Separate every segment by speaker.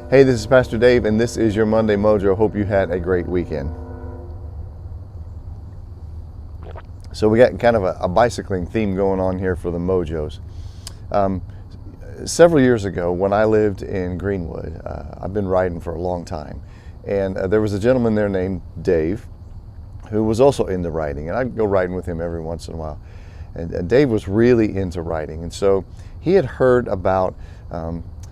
Speaker 1: Hey, this is Pastor Dave, and this is your Monday Mojo. Hope you had a great weekend. So we got kind of a bicycling theme going on here for the Mojos. Several years ago, when I lived in Greenwood, I've been riding for a long time, and there was a gentleman there named Dave, who was also into riding, and I'd go riding with him every once in a while. And Dave was really into riding, and so he had heard about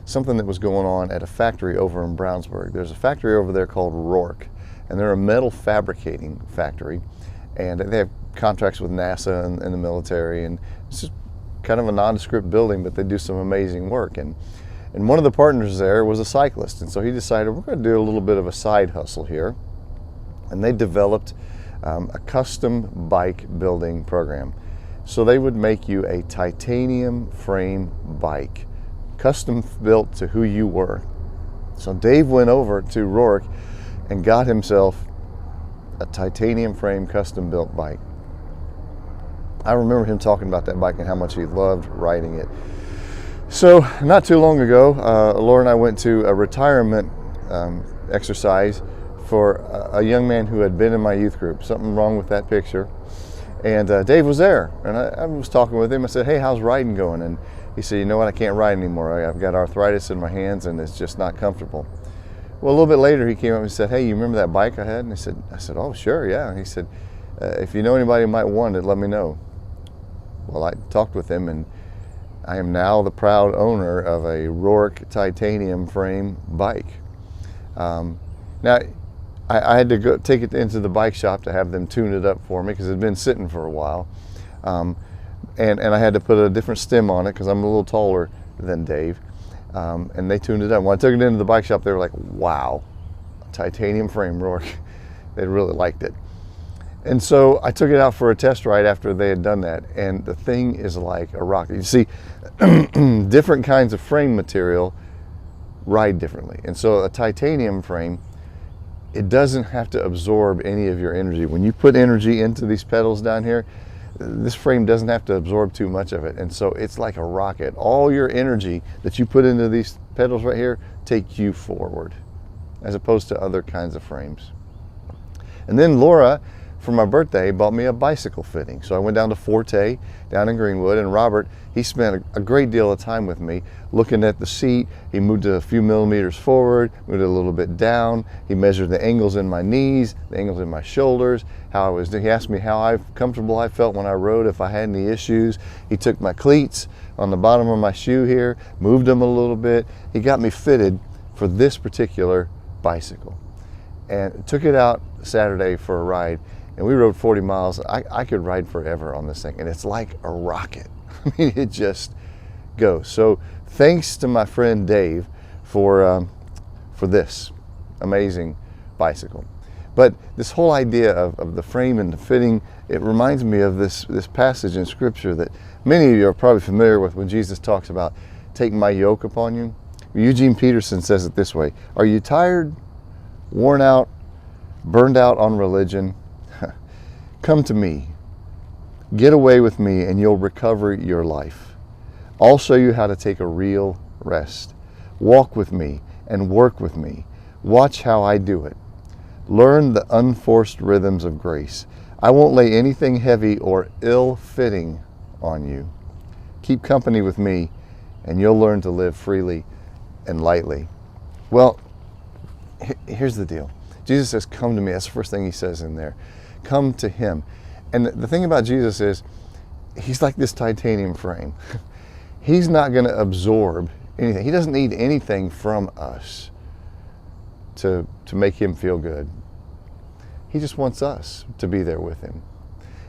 Speaker 1: something that was going on at a factory over in Brownsburg. There's a factory over there called Roark, and they're a metal fabricating factory, and they have contracts with NASA and the military, and it's just kind of a nondescript building, but they do some amazing work. And one of the partners there was a cyclist, and so he decided, we're going to do a little bit of a side hustle here, and they developed a custom bike building program. So they would make you a titanium frame bike, custom built to who you were. So Dave went over to Roark and got himself a titanium frame custom built bike. I remember him talking about that bike and how much he loved riding it. So not too long ago, Laura and I went to a retirement exercise for a young man who had been in my youth group. Something wrong with that picture. And Dave was there, and I was talking with him. I said, hey, how's riding going? And he said, you know what, I can't ride anymore. I've got arthritis in my hands, and it's just not comfortable. Well, a little bit later, he came up and said, hey, you remember that bike I had? And I said, oh, sure, yeah. And he said, if you know anybody who might want it, let me know. Well, I talked with him, and I am now the proud owner of a Roark titanium frame bike. Now, I had to go take it into the bike shop to have them tune it up for me because it had been sitting for a while. And I had to put a different stem on it because I'm a little taller than Dave. And they tuned it up. When I took it into the bike shop, they were like, wow, titanium frame Roark. They really liked it. And so I took it out for a test ride after they had done that, and the thing is like a rocket. You see, different kinds of frame material ride differently. And so a titanium frame, it doesn't have to absorb any of your energy. When you put energy into these pedals down here, this frame doesn't have to absorb too much of it. And so it's like a rocket. All your energy that you put into these pedals right here take you forward, as opposed to other kinds of frames. And then Laura, for my birthday, bought me a bicycle fitting. So I went down to Forte down in Greenwood, and Robert, he spent a great deal of time with me looking at the seat. He moved it a few millimeters forward, moved it a little bit down. He measured the angles in my knees, the angles in my shoulders, how I was doing. He asked me how comfortable I felt when I rode, if I had any issues. He took my cleats on the bottom of my shoe here, moved them a little bit. He got me fitted for this particular bicycle, and took it out Saturday for a ride. And we rode 40 miles. I could ride forever on this thing, and it's like a rocket. I mean, it just goes. So thanks to my friend Dave for this amazing bicycle. But this whole idea of the frame and the fitting, it reminds me of this passage in Scripture that many of you are probably familiar with when Jesus talks about, take my yoke upon you. Eugene Peterson says it this way: are you tired, worn out, burned out on religion? Come to me, get away with me, and you'll recover your life. I'll show you how to take a real rest. Walk with me and work with me. Watch how I do it. Learn the unforced rhythms of grace. I won't lay anything heavy or ill-fitting on you. Keep company with me, and you'll learn to live freely and lightly. Well, here's the deal. Jesus says, come to me. That's the first thing he says in there. Come to him. And the thing about Jesus is, he's like this titanium frame. He's not going to absorb anything. He doesn't need anything from us to make him feel good. He just wants us to be there with him.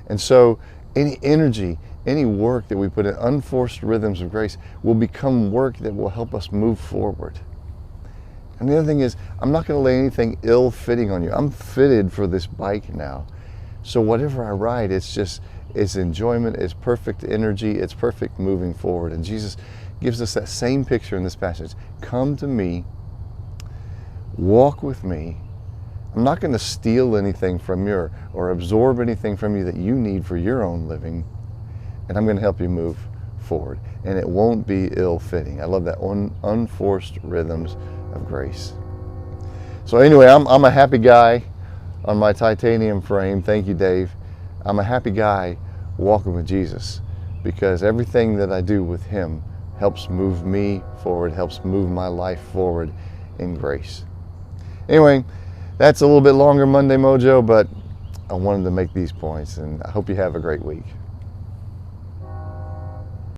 Speaker 1: And so any energy, any work that we put in, unforced rhythms of grace, will become work that will help us move forward. And the other thing is, I'm not going to lay anything ill-fitting on you. I'm fitted for this bike now. So whatever I ride, it's enjoyment, it's perfect energy, it's perfect moving forward. And Jesus gives us that same picture in this passage. Come to me, walk with me. I'm not going to steal anything from you or absorb anything from you that you need for your own living. And I'm going to help you move forward. And it won't be ill-fitting. I love that, unforced rhythms of grace. So anyway, I'm a happy guy on my titanium frame. Thank you, Dave. I'm a happy guy walking with Jesus because everything that I do with him helps move me forward, helps move my life forward in grace. Anyway, that's a little bit longer Monday Mojo, but I wanted to make these points, and I hope you have a great week.